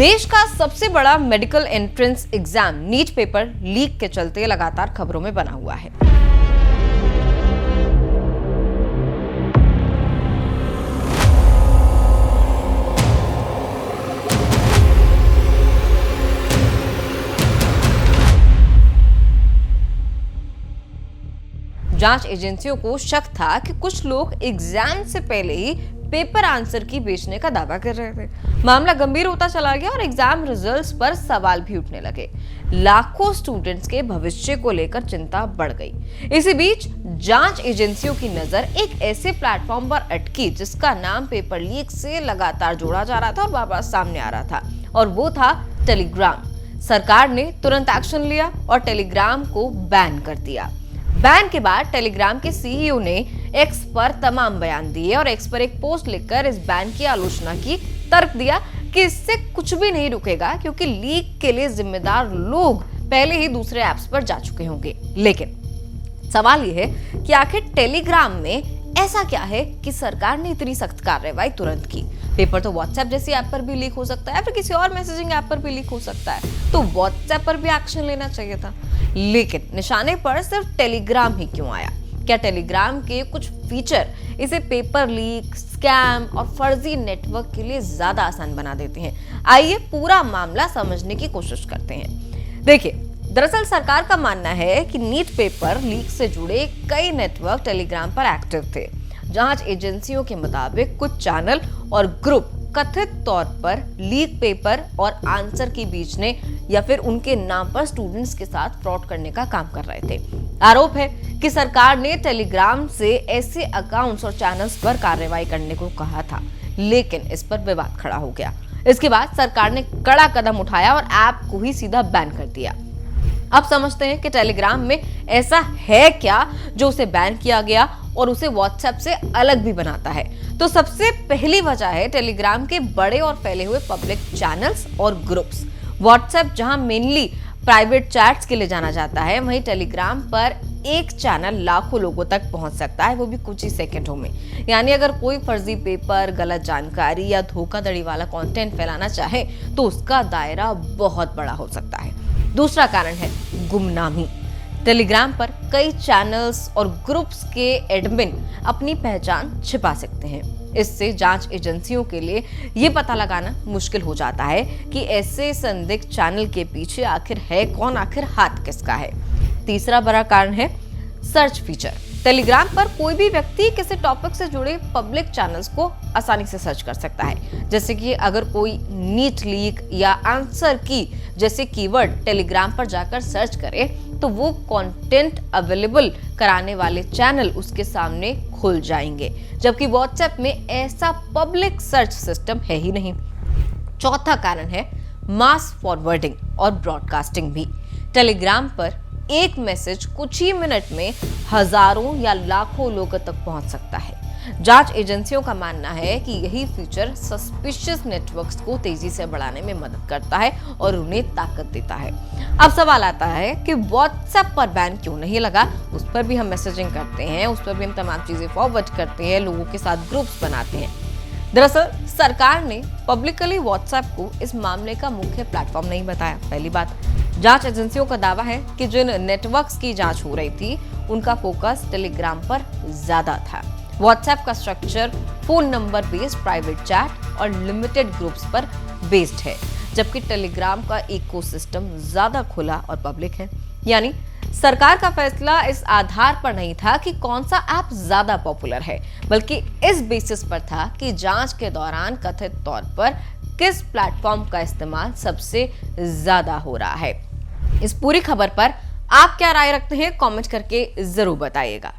देश का सबसे बड़ा medical entrance exam NEET paper leak के चलते लगातार खबरों में बना हुआ है। जांच एजेंसियों को शक था कि कुछ लोग एग्जाम से पहले ही पेपर आंसर की बेचने का दावा कर रहे थे। मामला गंभीर होता चला गया और एग्जाम रिजल्ट्स पर सवाल भी उठने लगे। लाखों स्टूडेंट्स के भविष्य को लेकर चिंता बढ़ गई। इसी बीच जांच एजेंसियों की नजर एक ऐसे प्लेटफॉर्म पर अटकी जिसका नाम पेपर लीक से लगातार जोड़ा जा रहा था और बार-बार सामने आ रहा था, और वो था टेलीग्राम। सरकार ने तुरंत एक्शन लिया और टेलीग्राम को बैन कर दिया। बैन के बाद टेलीग्राम के सीईओ ने एक्स पर तमाम बयान दिए और एक्स पर एक पोस्ट लिखकर इस बैन की आलोचना की, तर्क दिया कि इससे कुछ भी नहीं रुकेगा क्योंकि लीक के लिए जिम्मेदार लोग पहले ही दूसरे ऐप्स पर जा चुके होंगे। लेकिन सवाल यह है कि आखिर टेलीग्राम में ऐसा क्या है कि सरकार ने इतनी सख्त कार्रवाई तुरंत की। पेपर तो व्हाट्सएप जैसी ऐप पर भी लीक हो सकता है, फिर किसी और मैसेजिंग ऐप पर भी लीक हो सकता है, तो व्हाट्सएप पर भी एक्शन लेना चाहिए था। लेकिन निशाने पर सिर्फ टेलीग्राम ही क्यों आया? क्या टेलीग्राम के कुछ फीचर इसे पेपर लीक, स्कैम और फर्जी नेटवर्क के लिए ज्यादा आसान बना देते हैं? आइए पूरा मामला समझने की कोशिश करते हैं। देखिए, दरअसल सरकार का मानना है कि नीट पेपर लीक से जुड़े कई नेटवर्क टेलीग्राम पर एक्टिव थे। जांच एजेंसियों के मुताबिक कुछ चैनल और ग्रुप कथित तौर पर लीक पेपर और आंसर की बेचने या फिर उनके नाम पर स्टूडेंट्स के साथ फ्रॉड करने का काम कर रहे थे। आरोप है कि सरकार ने टेलीग्राम से ऐसे अकाउंट्स और चैनल्स पर कार्रवाई करने को कहा था, लेकिन इस पर विवाद खड़ा हो गया। इसके बाद सरकार ने कड़ा कदम उठाया और ऐप को ही सीधा बैन कर दिया। अब समझते हैं कि टेलीग्राम में ऐसा है क्या जो उसे बैन किया गया और उसे व्हाट्सएप से अलग भी बनाता है। तो सबसे पहली वजह है टेलीग्राम के बड़े और फैले हुए पब्लिक चैनल्स और ग्रुप्स। व्हाट्सएप जहां मेनली प्राइवेट चैट्स के लिए जाना जाता है, वहीं टेलीग्राम पर एक चैनल लाखों लोगों तक पहुंच सकता है, वो भी कुछ ही सेकंडों में। यानी अगर कोई फर्जी पेपर, गलत जानकारी या धोखाधड़ी वाला कंटेंट फैलाना चाहे तो उसका दायरा बहुत बड़ा हो सकता है। दूसरा कारण है गुमनामी। टेलीग्राम पर कई चैनल्स और ग्रुप्स के एडमिन अपनी पहचान छिपा सकते हैं। इससे जांच एजेंसियों के लिए यह पता लगाना मुश्किल हो जाता है कि ऐसे संदिग्ध चैनल के पीछे आखिर है कौन, आखिर हाथ किसका है। तीसरा बड़ा कारण है सर्च फीचर। टेलीग्राम पर कोई भी व्यक्ति किसी टॉपिक से जुड़े पब्लिक चैनल्स को आसानी से सर्च कर सकता है। जैसे कि अगर कोई नीट लीक या आंसर की जैसे कीवर्ड टेलीग्राम पर जाकर सर्च करे तो वो कंटेंट अवेलेबल कराने वाले चैनल उसके सामने खुल जाएंगे, जबकि व्हाट्सएप में ऐसा पब्लिक सर्च सिस्टम है ही नहीं। चौथा कारण है मास फॉरवर्डिंग और ब्रॉडकास्टिंग भी। टेलीग्राम पर एक मैसेज कुछ ही मिनट में हजारों या लाखों लोगों तक पहुंच सकता है। जांच एजेंसियों का मानना है कि यही फीचर सस्पिशियस नेटवर्क्स को तेजी से बढ़ाने में मदद करता है और उन्हें ताकत देता है। अब सवाल आता है कि व्हाट्सएप पर बैन क्यों नहीं लगा? उस पर भी हम मैसेजिंग करते हैं, उस पर भी हम तमाम चीजें फॉरवर्ड करते हैं, लोगों के साथ ग्रुप्स बनाते हैं। दरअसल सरकार ने पब्लिकली व्हाट्सएप को इस मामले का मुख्य प्लेटफॉर्म नहीं बताया। पहली बात, जांच एजेंसियों का दावा है कि जिन नेटवर्क्स की जांच हो रही थी उनका फोकस टेलीग्राम पर ज्यादा था। व्हाट्सएप का structure phone number based private chat और लिमिटेड ग्रुप्स पर बेस्ड है, जबकि टेलीग्राम का इकोसिस्टम ज्यादा खुला और पब्लिक है। यानी सरकार का फैसला इस आधार पर नहीं था कि कौन सा ऐप ज्यादा पॉपुलर है, बल्कि इस बेसिस पर था कि जांच के दौरान कथित तौर पर किस प्लेटफॉर्म का इस्तेमाल सबसे ज्यादा हो रहा है। इस पूरी खबर पर आप क्या राय रखते हैं? कमेंट करके जरूर बताइएगा।